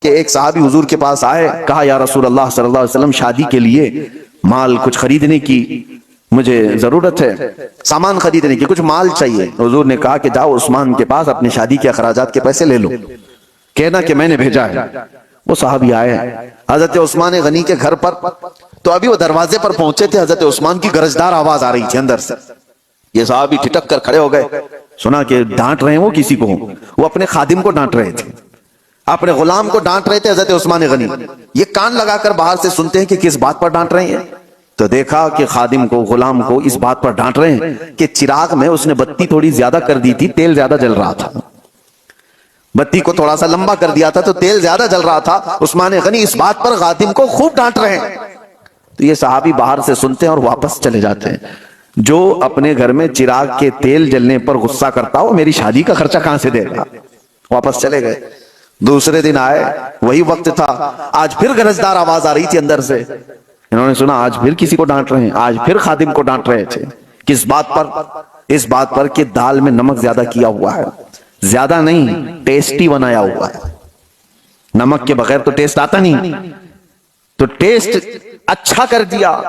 کہ ایک صحابی حضور کے پاس آئے، کہا یا رسول اللہ صلی اللہ علیہ وسلم شادی کے لیے مال کچھ خریدنے کی مجھے ضرورت ہے، سامان خریدنے کی کچھ مال چاہیے۔ حضور نے کہا کہ جاؤ عثمان کے پاس اپنی شادی کے اخراجات کے پیسے لے لو، کہنا کہ میں نے بھیجا ہے۔ وہ صحابی آئے حضرت عثمان غنی کے گھر پر، تو ابھی وہ دروازے پر پہنچے تھے، حضرت عثمان کی گرجدار آواز آ رہی تھی اندر سے۔ یہ صحابی ٹھٹک کر کھڑے ہو گئے، سنا کہ ڈانٹ رہے ہیں وہ کسی کو، وہ اپنے خادم کو ڈانٹ رہے تھے، اپنے غلام کو ڈانٹ رہے تھے حضرت عثمان غنی۔ یہ کان لگا کر باہر سے سنتے ہیں کہ کس بات پر ڈانٹ رہے ہیں، تو دیکھا کہ خادم کو غلام کو اس بات پر ڈانٹ رہے ہیں کہ چراغ میں اس نے بتی تھوڑی زیادہ کر دی تھی، تیل زیادہ جل رہا تھا، بتی کو تھوڑا سا لمبا کر دیا تھا تو تیل زیادہ جل رہا تھا۔ عثمان غنی اس بات پر خادم کو خوب ڈانٹ رہے ہیں۔ تو یہ صحابی باہر سے سنتے ہیں اور واپس چلے جاتے ہیں۔ جو اپنے گھر میں چراغ کے تیل جلنے پر غصہ کرتا ہو میری شادی کا خرچہ کہاں سے دے گا، واپس چلے گئے۔ دوسرے دن آئے، وہی وقت تھا، آج پھر گرجدار آواز آ رہی تھی اندر سے۔ انہوں نے سنا آج پھر کسی کو ڈانٹ رہے ہیں، آج پھر خادم کو ڈانٹ رہے تھے۔ کس بات پر؟ اس بات پر کہ دال میں نمک زیادہ کیا ہوا ہے، زیادہ نہیں ٹیسٹی بنایا ہوا ہے، نمک کے بغیر تو ٹیسٹ آتا نہیں، تو ٹیسٹ اچھا کر دیا۔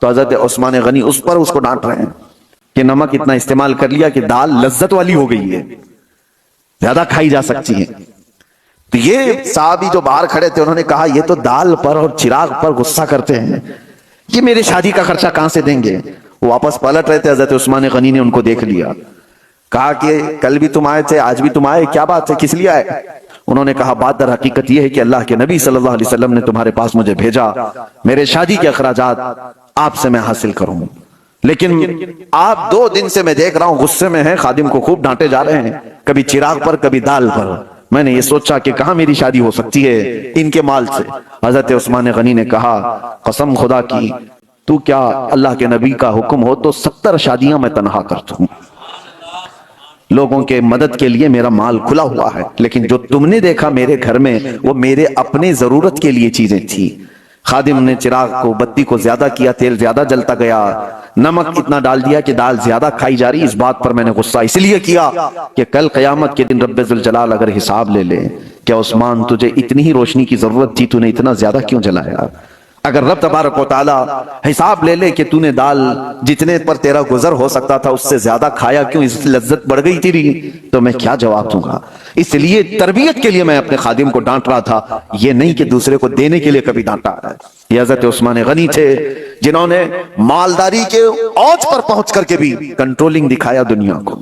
تو حضرت عثمان غنی اس پر اس کو ڈانٹ رہے ہیں کہ نمک اتنا استعمال کر لیا کہ دال لذت والی ہو گئی ہے، زیادہ کھائی جا سکتی ہے۔ تو یہ صحابی جو باہر کھڑے تھے انہوں نے کہا یہ تو دال پر اور چراغ پر غصہ کرتے ہیں، یہ میرے شادی کا خرچہ کہاں سے دیں گے؟ وہ واپس پلٹ رہے تھے، حضرت عثمان غنی نے ان کو دیکھ لیا، کہا کہ کل بھی تم آئے تھے، آج بھی تم آئے، کیا بات ہے، کس لیے آئے؟ انہوں نے کہا بات در حقیقت یہ ہے کہ اللہ کے نبی صلی اللہ علیہ وسلم نے تمہارے پاس مجھے بھیجا، میرے شادی کے اخراجات آپ سے میں حاصل کروں، لیکن آپ 2 دن سے میں دیکھ رہا ہوں غصے میں ہیں، خادم کو خوب ڈانٹے جا رہے ہیں، کبھی چراغ پر کبھی دال پر۔ میں نے یہ سوچا کہ کہاں میری شادی ہو سکتی ہے ان کے مال سے۔ حضرت عثمان غنی نے کہا قسم خدا کی تو کیا اللہ کے نبی کا حکم ہو تو 70 شادیاں میں تنہا کرتا ہوں، لوگوں کے مدد کے لیے میرا مال کھلا ہوا ہے، لیکن جو تم نے دیکھا میرے گھر میں وہ میرے اپنے ضرورت کے لیے چیزیں تھی۔ خادم نے چراغ کو بتی کو زیادہ کیا، تیل زیادہ جلتا گیا، نمک اتنا ڈال دیا کہ دال زیادہ کھائی جا رہی۔ اس بات پر میں نے غصہ اس لیے کیا کہ کل قیامت کے دن رب ذوالجلال اگر حساب لے لے کہ عثمان تجھے اتنی ہی روشنی کی ضرورت تھی، تو نے اتنا زیادہ کیوں جلایا؟ اگر رب تبارک و تعالی حساب لے لے کہ تو نے دال جتنے پر تیرا گزر ہو سکتا تھا اس سے زیادہ کھایا کیوں، اس لذت بڑھ گئی تیری، تو میں کیا جواب دوں گا؟ اس لیے تربیت کے لیے میں اپنے خادم کو ڈانٹ رہا تھا، یہ نہیں کہ دوسرے کو دینے کے لیے کبھی ڈانٹا ہے۔ یہ حضرت عثمان غنی تھے جنہوں نے مالداری کے اوج پر پہنچ کر کے بھی کنٹرولنگ دکھایا دنیا کو۔